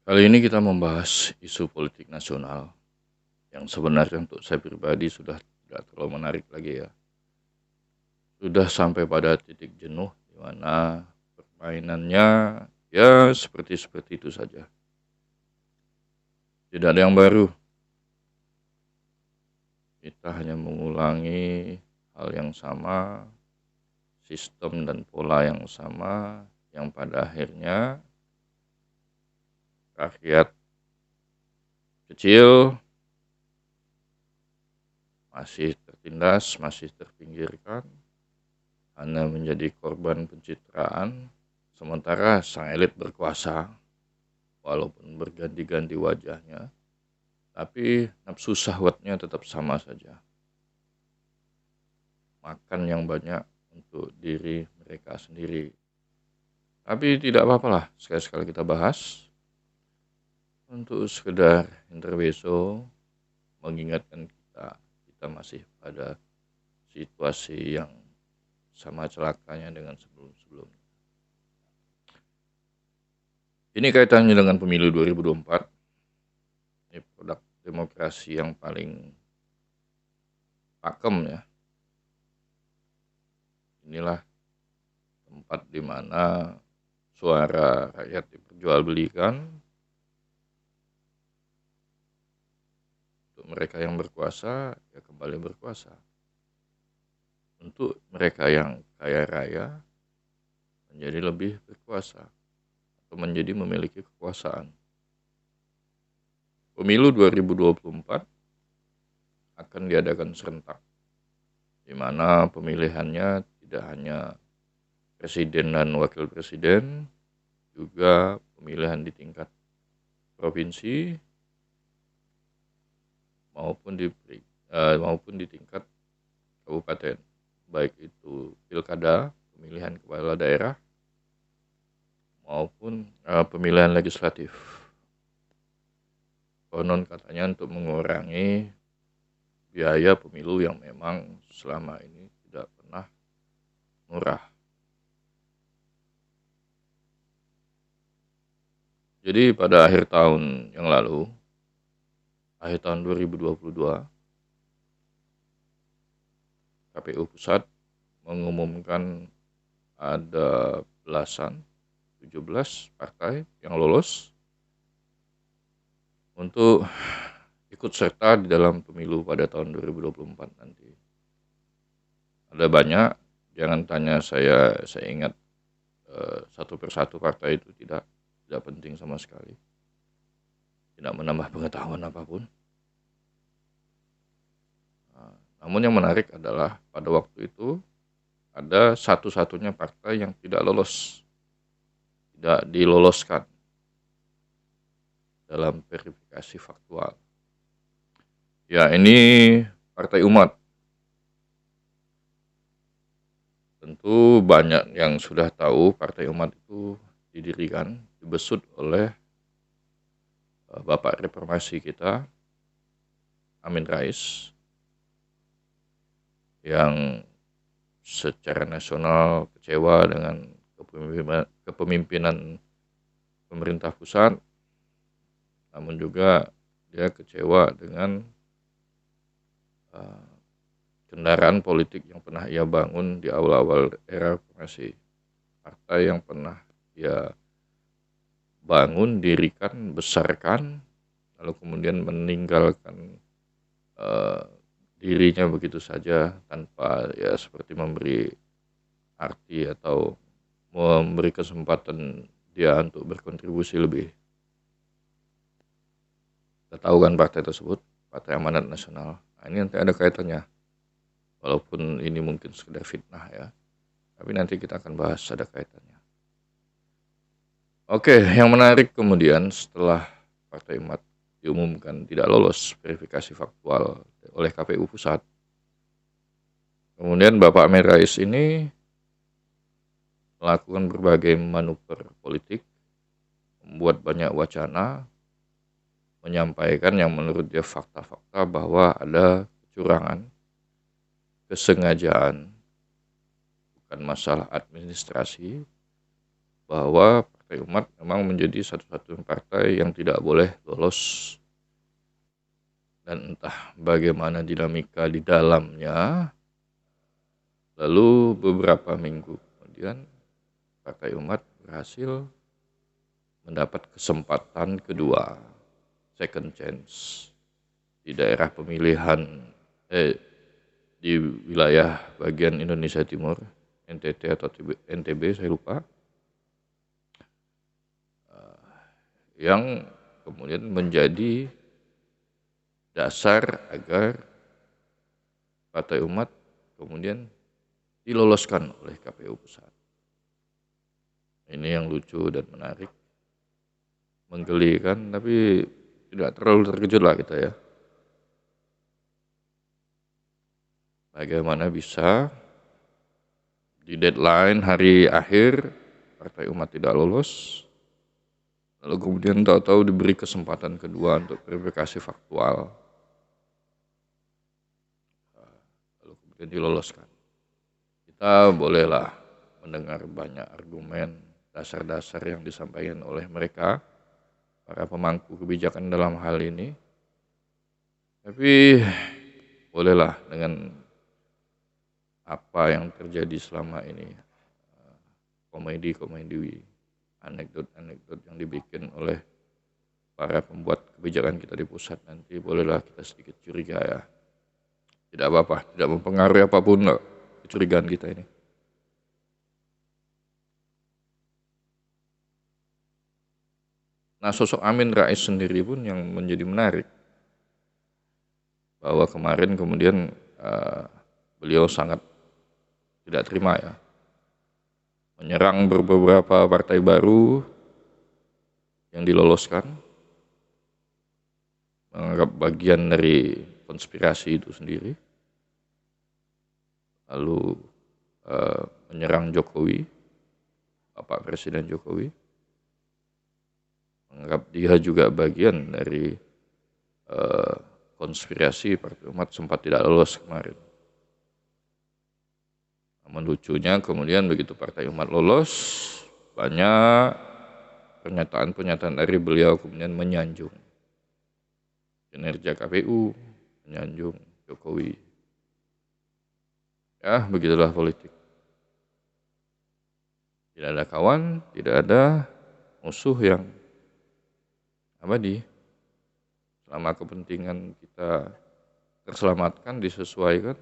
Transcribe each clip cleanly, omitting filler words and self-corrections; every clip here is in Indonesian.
Kali ini kita membahas isu politik nasional yang sebenarnya untuk saya pribadi sudah tidak terlalu menarik lagi ya. Sudah sampai pada titik jenuh di mana permainannya ya seperti itu saja. Tidak ada yang baru. Kita hanya mengulangi hal yang sama, sistem dan pola yang sama, yang pada akhirnya rakyat kecil masih tertindas, masih terpinggirkan, hanya menjadi korban pencitraan, sementara sang elit berkuasa, walaupun berganti-ganti wajahnya, tapi nafsu syahwatnya tetap sama saja. Makan yang banyak untuk diri mereka sendiri. Tapi tidak apa-apalah, sekali-sekali kita bahas untuk sekedar intermezzo, mengingatkan kita masih pada situasi yang sama celakanya dengan sebelum-sebelumnya. Ini kaitannya dengan pemilu 2024. Ini produk demokrasi yang paling pakem ya. Inilah tempat di mana suara rakyat diperjualbelikan untuk mereka yang berkuasa ya kembali berkuasa. Untuk mereka yang kaya raya menjadi lebih berkuasa atau menjadi memiliki kekuasaan. Pemilu 2024 akan diadakan serentak, di mana pemilihannya tidak hanya presiden dan wakil presiden, juga pemilihan di tingkat provinsi maupun di tingkat kabupaten, baik itu pilkada, pemilihan kepala daerah, maupun pemilihan legislatif. Konon katanya untuk mengurangi biaya pemilu yang memang selama ini tidak pernah murah. Jadi pada akhir tahun yang lalu, akhir tahun 2022, KPU Pusat mengumumkan ada 17 partai yang lolos untuk ikut serta di dalam pemilu pada tahun 2024 nanti. Ada banyak, jangan tanya saya ingat satu persatu partai itu tidak penting sama sekali. Tidak menambah pengetahuan apapun. Namun yang menarik adalah pada waktu itu ada satu-satunya partai yang tidak diloloskan dalam verifikasi faktual. Ya, ini Partai Umat. Tentu banyak yang sudah tahu Partai Umat itu didirikan, dibesut oleh Bapak Reformasi kita, Amin Rais, yang secara nasional kecewa dengan kepemimpinan pemerintah pusat, namun juga dia kecewa dengan kendaraan politik yang pernah ia bangun di awal-awal era reformasi. Partai yang pernah ia bangun, dirikan, besarkan, lalu kemudian meninggalkan dirinya begitu saja tanpa ya seperti memberi arti atau memberi kesempatan dia untuk berkontribusi lebih. Kita tahu kan partai tersebut, Partai Amanat Nasional. Nah, ini nanti ada kaitannya. Walaupun ini mungkin sekedar fitnah ya. Tapi nanti kita akan bahas ada kaitannya. Oke, yang menarik kemudian setelah Partai Umat diumumkan tidak lolos verifikasi faktual oleh KPU Pusat. Kemudian Bapak Amin Rais ini melakukan berbagai manuver politik, membuat banyak wacana, menyampaikan yang menurut dia fakta-fakta bahwa ada kecurangan, kesengajaan, bukan masalah administrasi, bahwa Partai Umat memang menjadi satu-satunya partai yang tidak boleh lolos, dan entah bagaimana dinamika di dalamnya. Lalu beberapa minggu kemudian Partai Umat berhasil mendapat kesempatan kedua, second chance, di daerah pemilihan di wilayah bagian Indonesia Timur, NTT atau NTB saya lupa, yang kemudian menjadi dasar agar Partai Umat kemudian diloloskan oleh KPU Pusat. Ini yang lucu dan menarik, menggelikan, tapi tidak terlalu terkejut lah kita ya. Bagaimana bisa di deadline hari akhir Partai Umat tidak lolos, lalu kemudian tahu-tahu diberi kesempatan kedua untuk verifikasi faktual, lalu kemudian diloloskan. Kita bolehlah mendengar banyak argumen dasar-dasar yang disampaikan oleh mereka, para pemangku kebijakan dalam hal ini, tapi bolehlah dengan apa yang terjadi selama ini, komedi-komedi, anekdot-anekdot yang dibikin oleh para pembuat kebijakan kita di pusat, nanti bolehlah kita sedikit curiga ya. Tidak apa-apa, tidak mempengaruhi apapun loh kecurigaan kita ini. Nah, sosok Amin Rais sendiri pun yang menjadi menarik, bahwa kemarin kemudian beliau sangat tidak terima ya, menyerang beberapa partai baru yang diloloskan, menganggap bagian dari konspirasi itu sendiri, lalu menyerang Jokowi, Bapak Presiden Jokowi, menganggap dia juga bagian dari konspirasi Partai Umat sempat tidak lolos kemarin. Namun lucunya kemudian begitu Partai Umat lolos, banyak pernyataan-pernyataan dari beliau kemudian menyanjung kinerja KPU, menyanjung Jokowi. Ya, begitulah politik. Tidak ada kawan, tidak ada musuh yang abadi. Selama kepentingan kita terselamatkan, disesuaikan,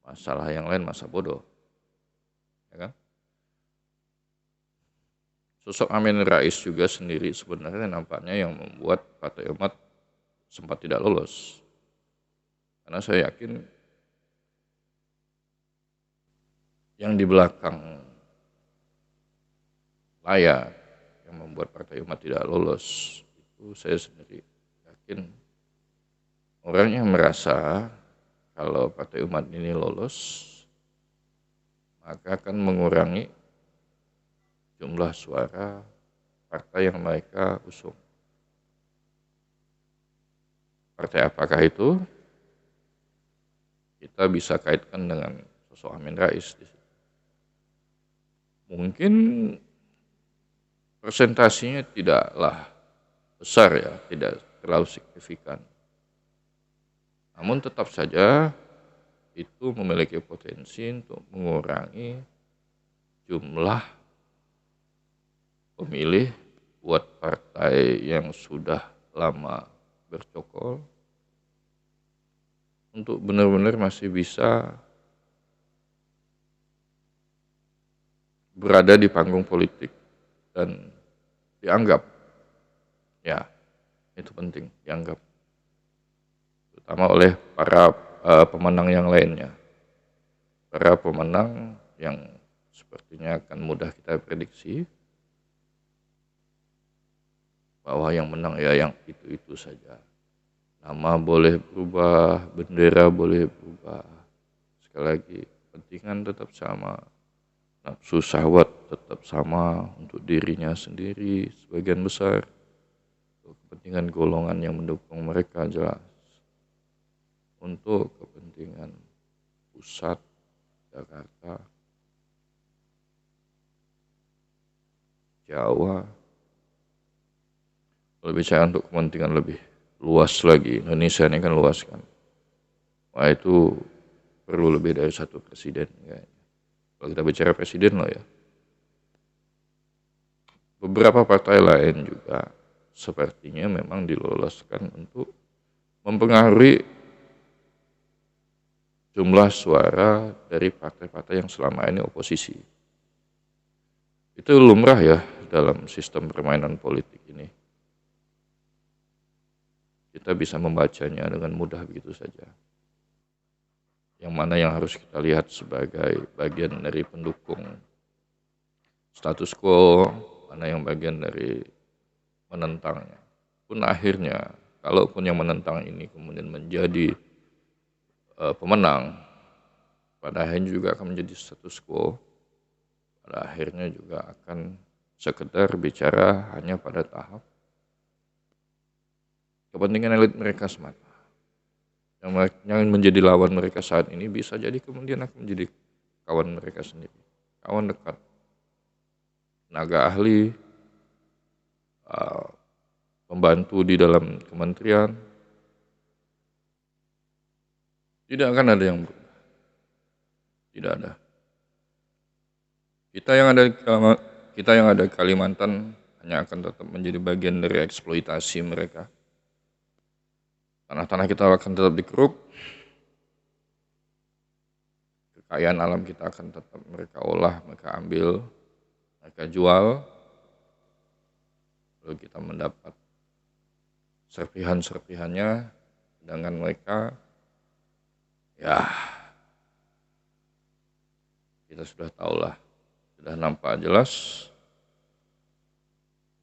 masalah yang lain masa bodoh, ya kan? Sosok Amin Rais juga sendiri sebenarnya nampaknya yang membuat Partai Umat sempat tidak lolos, karena saya yakin yang di belakang layar yang membuat Partai Umat tidak lolos itu, saya sendiri yakin orang yang merasa kalau Partai Umat ini lolos maka akan mengurangi jumlah suara partai yang mereka usung. Partai apakah itu? Kita bisa kaitkan dengan sosok Amin Rais di situ. Mungkin presentasinya tidaklah besar ya, tidak terlalu signifikan. Namun tetap saja itu memiliki potensi untuk mengurangi jumlah pemilih buat partai yang sudah lama bercokol untuk benar-benar masih bisa berada di panggung politik dan dianggap, ya itu penting, dianggap terutama oleh para pemenang yang lainnya, para pemenang yang sepertinya akan mudah kita prediksi bahwa yang menang ya yang itu saja. Nama boleh berubah, bendera boleh berubah, sekali lagi kepentingan tetap sama, nafsu syahwat tetap sama untuk dirinya sendiri sebagian besar, untuk kepentingan golongan yang mendukung mereka jelas, untuk kepentingan pusat Jakarta Jawa. Kalau bicara untuk kepentingan lebih luas lagi, Indonesia ini kan luas kan. Wah itu perlu lebih dari satu presiden kayaknya. Kalau kita bicara presiden loh ya. Beberapa partai lain juga sepertinya memang diloloskan untuk mempengaruhi jumlah suara dari partai-partai yang selama ini oposisi. Itu lumrah ya dalam sistem permainan politik ini. Kita bisa membacanya dengan mudah begitu saja. Yang mana yang harus kita lihat sebagai bagian dari pendukung status quo, mana yang bagian dari menentangnya. Pun akhirnya, kalaupun yang menentang ini kemudian menjadi pemenang, pada akhirnya juga akan menjadi status quo, pada akhirnya juga akan sekedar bicara hanya pada tahap kepentingan elit mereka semata. Yang menjadi lawan mereka saat ini bisa jadi kemudian akan menjadi kawan mereka sendiri, kawan dekat, tenaga ahli, pembantu di dalam kementerian. Tidak akan ada yang berubah. Tidak ada. Kita yang ada di Kalimantan hanya akan tetap menjadi bagian dari eksploitasi mereka. Tanah-tanah kita akan tetap dikeruk. Kekayaan alam kita akan tetap mereka olah, mereka ambil, mereka jual. Lalu kita mendapat serpihan-serpihannya, sedangkan mereka ya kita sudah tahulah, sudah nampak jelas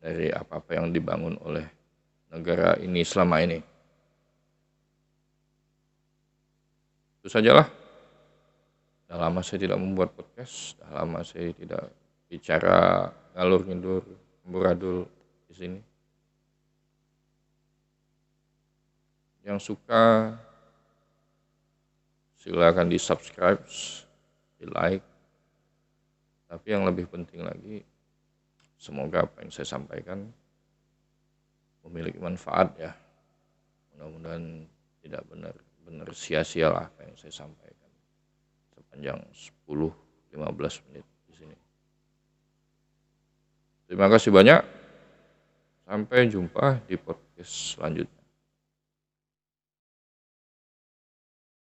dari apa-apa yang dibangun oleh negara ini selama ini. Itu sajalah. Sudah lama saya tidak membuat podcast, sudah lama saya tidak bicara ngalur ngidur, amburadul di sini. Yang suka silakan di-subscribe, di-like. Tapi yang lebih penting lagi, semoga apa yang saya sampaikan memiliki manfaat ya. Mudah-mudahan tidak benar-benar sia-sia lah apa yang saya sampaikan sepanjang 10-15 menit di sini. Terima kasih banyak. Sampai jumpa di podcast selanjutnya.